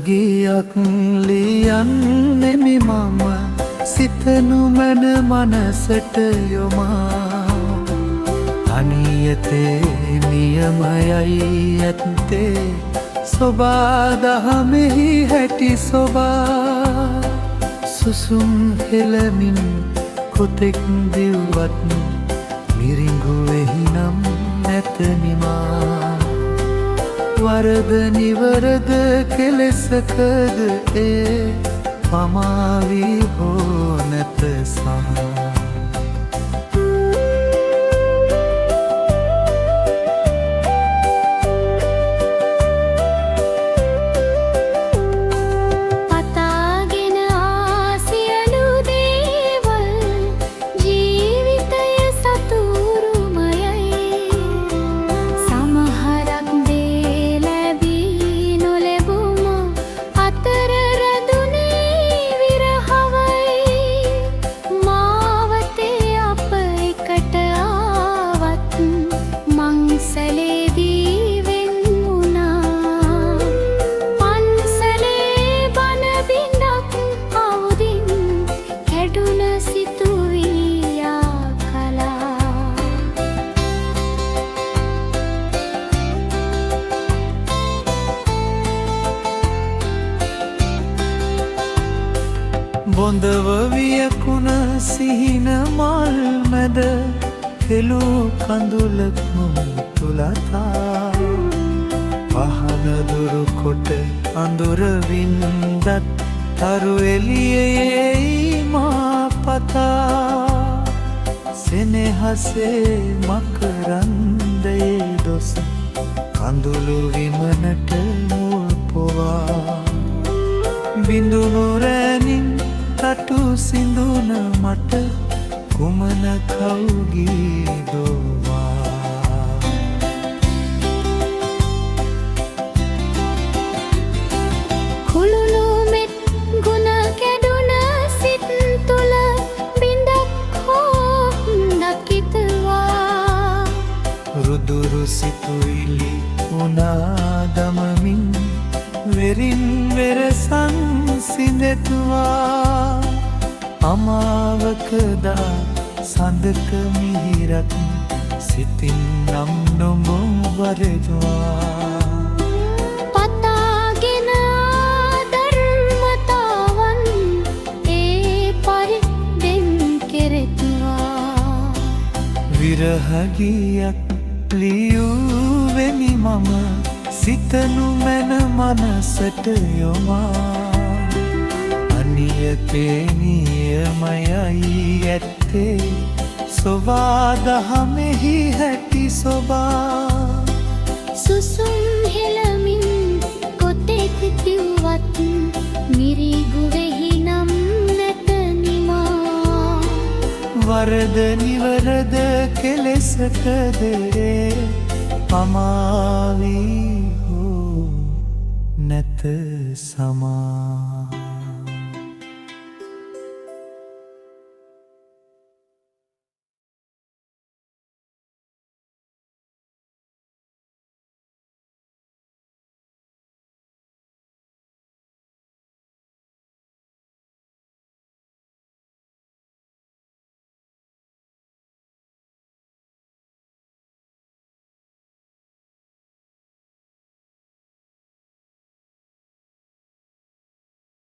ගියක් ලියන්නෙමි මම සිතනුමන මනසට යොමා තනියතේ නියමයයි ඇත්තේ සොබා දහමෙහි හැටි සොබා සුසුම් හෙළමින් කොතෙක් දිව්වත් මිරිඟුවෙහි නම් නැත නිමා වරද නිවරද කෙලෙසකද ඒ පමාවී හෝ නැත සා බොඳව වියකුණ සිහින මල් මැද හෙළූ කඳුලක් තුලතා පහන දුරු කොට අඳුර වින්දත් තරු එළියේ මා පතා සෙනෙහසේ මකරන්දයේ දොස් කඳුළු විමනට මුල් පොවා බිඳුණු රැණින් තටු සිඳුන මට කුමන කවුගී දෝවා කුළුණු මෙත් ගුණ කැඩුන සිත් තුළ බිඳක් හෝ දකිතවා රුදුරු සිතුවිලි උනා දමමින් වෙරින් වෙරසන් සිඳෙතුවා අමාවකදා සඳක මිහිරත් සිතින් නම් නොඹ වරදවා පතාගෙන ධර්මතාවන් ඒ පරිදෙන් කෙරෙතුවා විරහගියක් ලියූවෙමි මම සිතනු මැන මනසට යොමා අනියතේ නියමයයි ඇත්තේ සොබා දහමෙහි හැටි සොබා සුසුම් හෙළමින් කොතෙක් දිව්වත් මිරිඟුවෙහි නම් නැත නිමා වරද නිවරද කෙලෙසකද පමාවී හෝ නැත සමා